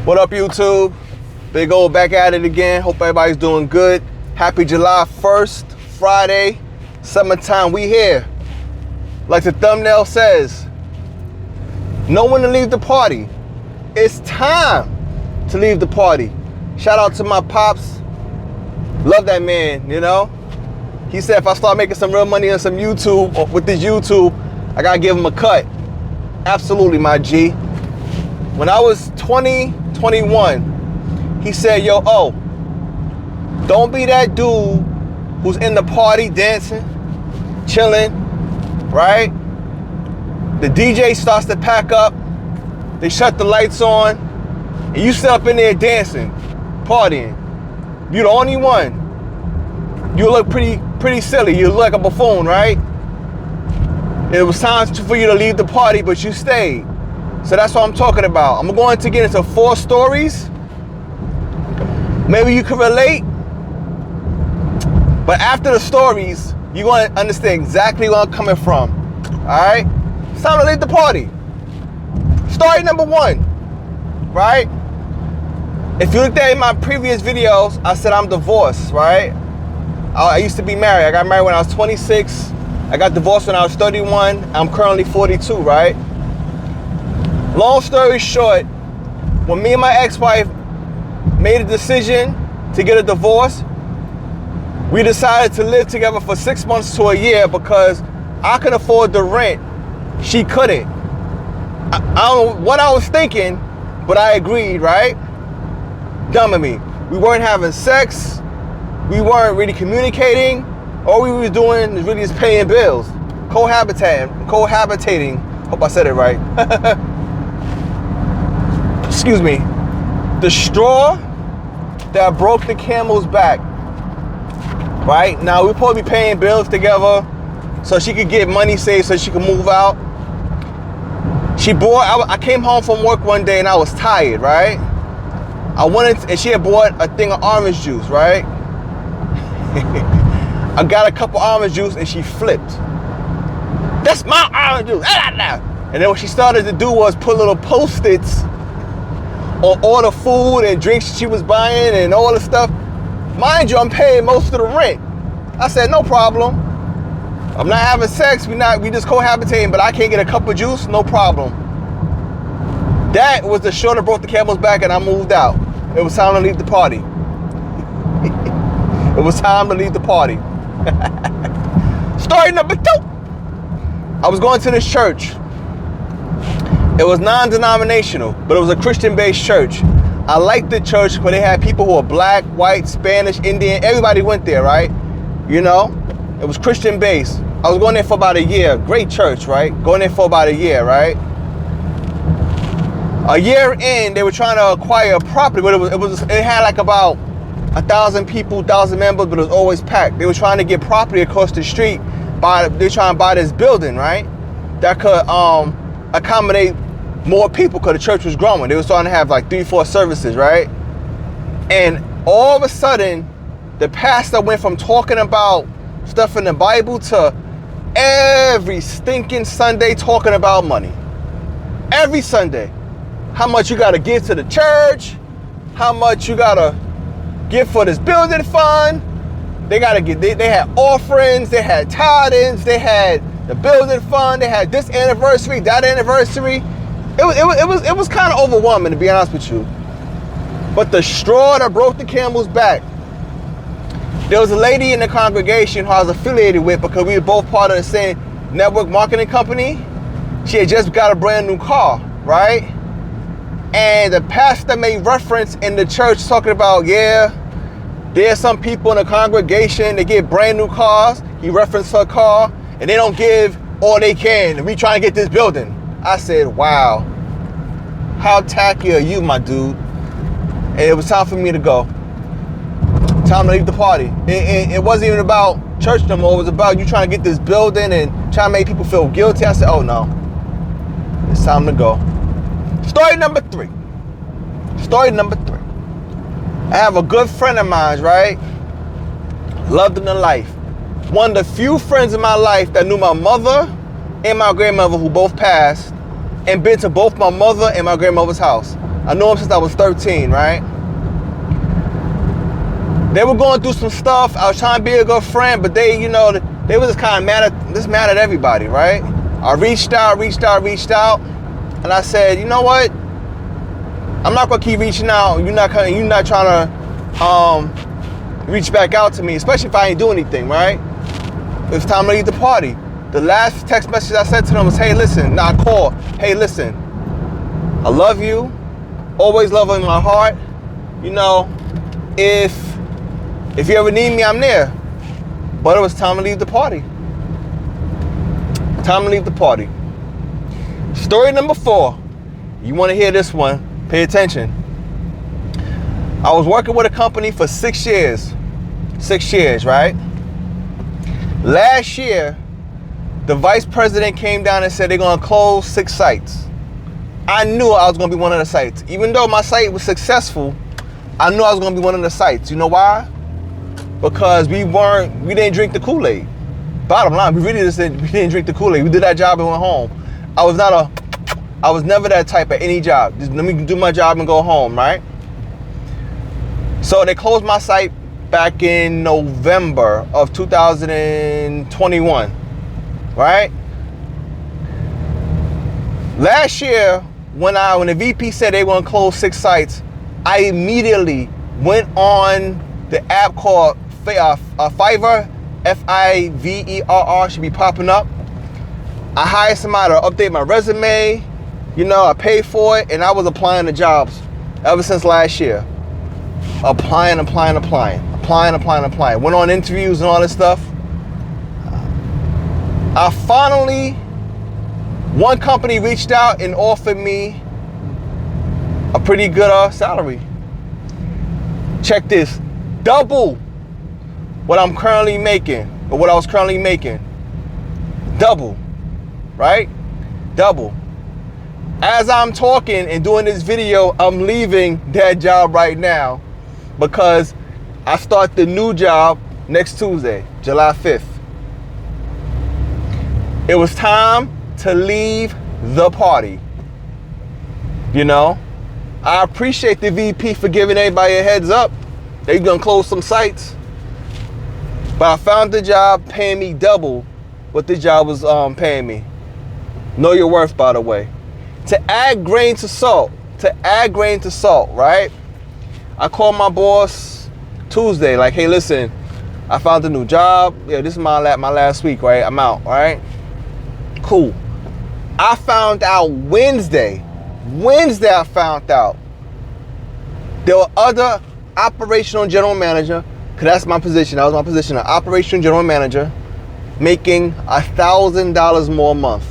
What up, YouTube? Big O back at it again. Hope everybody's doing good. Happy July 1st, Friday. Summertime, we here. Like the thumbnail says, no one to leave the party. It's time to leave the party. Shout out to my pops. Love that man, you know? He said if I start making some real money on some YouTube, or with this YouTube, I gotta give him a cut. Absolutely, my G. When I was 21, he said, yo, don't be that dude who's in the party dancing, chilling, right? The DJ starts to pack up, they shut the lights on, and you sit up in there dancing, partying. You're the only one. You look pretty silly. You look like a buffoon, right? It was time for you to leave the party, but you stayed. So that's what I'm talking about. I'm going to get into 4 stories. Maybe you can relate. But after the stories, you're going to understand exactly where I'm coming from. All right? It's time to leave the party. Story number 1, right? If you looked at my previous videos, I said I'm divorced, right? I used to be married. I got married when I was 26. I got divorced when I was 31. I'm currently 42, right? Long story short, when me and my ex-wife made a decision to get a divorce, we decided to live together for 6 months to a year because I could afford the rent. She couldn't. I don't know what I was thinking, but I agreed, right? Dumb of me. We weren't having sex. We weren't really communicating. All we were doing is really just paying bills. Cohabitating. Hope I said it right. Excuse me. The straw that broke the camel's back. Right? Now, we're supposed to be paying bills together so she could get money saved so she could move out. I came home from work one day and I was tired, right? I wanted, and she had bought a thing of orange juice, right? I got a cup of orange juice and she flipped. That's my orange juice. And then what she started to do was put little Post-its on all the food and drinks she was buying and all the stuff. Mind you, I'm paying most of the rent. I said, no problem. I'm not having sex. We just cohabitating, but I can't get a cup of juice. No problem. That was the straw that broke the camel's back, and I moved out. It was time to leave the party. It was time to leave the party. Story number 2. I was going to this church. It was non-denominational, but it was a Christian-based church. I liked the church, but they had people who were black, white, Spanish, Indian. Everybody went there, right? You know, it was Christian-based. I was going there for about a year. Great church, right? Going there for about a year, right? A year in, they were trying to acquire a property, but it had like about 1,000 people, 1,000 members, but it was always packed. They were trying to get property across the street. They're trying to buy this building, right? That could accommodate more people because the church was growing. They were starting to have like 3-4 services, right? And all of a sudden, the pastor went from talking about stuff in the Bible to every stinking Sunday talking about money. Every Sunday. How much you got to give to the church, how much you got to give for this building fund. They had offerings, they had tithings, they had the building fund, they had this anniversary, that anniversary. It was kind of overwhelming, to be honest with you. But the straw that broke the camel's back, there was a lady in the congregation who I was affiliated with because we were both part of the same network marketing company. She had just got a brand new car, right? And the pastor made reference in the church talking about, yeah, there's some people in the congregation, they get brand new cars. He referenced her car, and they don't give all they can. And we trying to get this building. I said, wow, how tacky are you, my dude? And it was time for me to go. Time to leave the party. It wasn't even about church no more. It was about you trying to get this building and trying to make people feel guilty. I said, oh no, it's time to go. Story number 3. I have a good friend of mine, right? Loved him to life. One of the few friends in my life that knew my mother and my grandmother, who both passed, and been to both my mother and my grandmother's house. I knew them since I was 13, right? They were going through some stuff. I was trying to be a good friend, but they, you know, they were just kind of mad at everybody, right? I reached out, and I said, you know what? I'm not gonna keep reaching out. You're not trying to reach back out to me, especially if I ain't do anything, right? It's time to leave the party. The last text message I sent to them was, hey, listen, I called. Hey, listen, I love you. Always love in my heart. You know, if you ever need me, I'm there. But it was time to leave the party. Time to leave the party. Story number 4. You want to hear this one? Pay attention. I was working with a company for 6 years. 6 years, right? Last year, the vice president came down and said they're going to close 6 sites. I knew I was going to be one of the sites. Even though my site was successful, I knew I was going to be one of the sites. You know why? Because we didn't drink the Kool-Aid. Bottom line, we didn't drink the Kool-Aid. We did that job and went home. I was never that type at any job. Just let me do my job and go home, right? So they closed my site back in November of 2021, right? Last year, when the VP said they want to close 6 sites, I immediately went on the app called Fiverr, Fiverr, should be popping up. I hired somebody to update my resume. You know, I paid for it, and I was applying to jobs ever since last year. Applying. Went on interviews and all this stuff. One company reached out and offered me a pretty good salary. Check this. Double what I'm currently making, or what I was currently making. Double, right? Double. As I'm talking and doing this video, I'm leaving that job right now because I start the new job next Tuesday, July 5th. It was time to leave the party. You know, I appreciate the VP for giving everybody a heads up. They're gonna close some sites. But I found the job paying me double what the job was paying me. Know your worth, by the way. To add grain to salt, right? I called my boss Tuesday, like, hey, listen, I found a new job. Yeah, this is my last week, right? I'm out, right? Cool. I found out Wednesday I found out there were other operational general manager, because that's my position. That was my position, an operational general manager, making $1,000 more a month.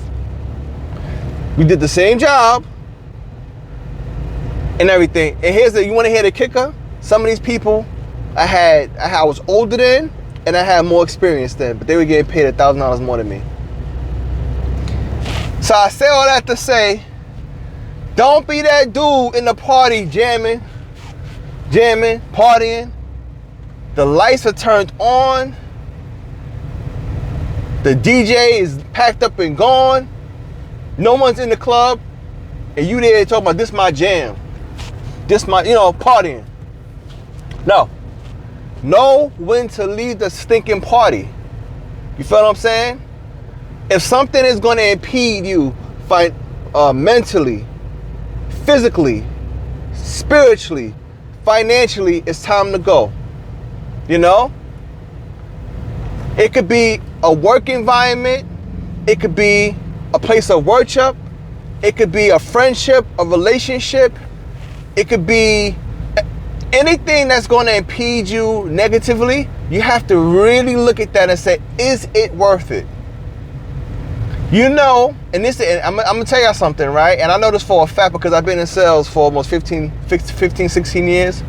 We did the same job and everything. And you want to hear the kicker? Some of these people I was older than, and I had more experience than, but they were getting paid $1,000 more than me. So I say all that to say, don't be that dude in the party jamming, partying. The lights are turned on. The DJ is packed up and gone. No one's in the club, and you there talking about this my jam, this my, partying. No. Know when to leave the stinking party. You feel what I'm saying? If something is going to impede you mentally, physically, spiritually, financially, it's time to go. You know? It could be a work environment. It could be a place of worship. It could be a friendship, a relationship. It could be anything that's going to impede you negatively. You have to really look at that and say, is it worth it? And I'm going to tell y'all something, right? And I know this for a fact because I've been in sales for almost 15, 16 years.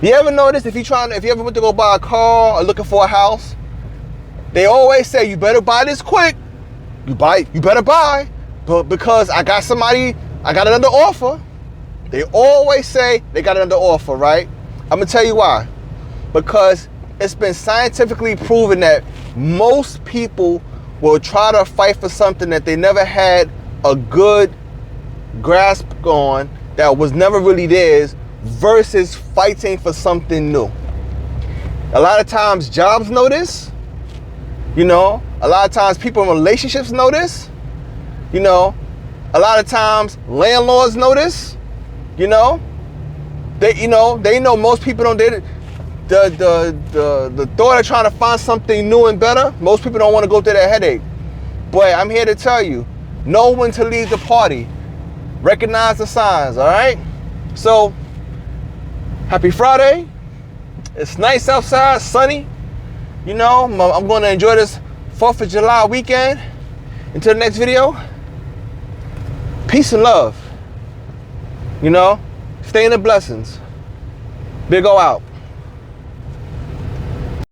You ever notice if you ever went to go buy a car or looking for a house, they always say, you better buy this quick. You better buy, but because I got it under offer. They always say they got it under offer, right? I'm gonna tell you why. Because it's been scientifically proven that most people will try to fight for something that they never had a good grasp on, that was never really theirs versus fighting for something new. A lot of times jobs know this, you know, a lot of times people in relationships know this, you know, a lot of times landlords know this, you know, they know most people don't, the thought of trying to find something new and better, most people don't want to go through that headache. But I'm here to tell you, know when to leave the party. Recognize the signs, all right? So, happy Friday. It's nice outside, sunny. You know, I'm going to enjoy this 4th of July weekend. Until the next video, peace and love. You know, stay in the blessings. Big O out.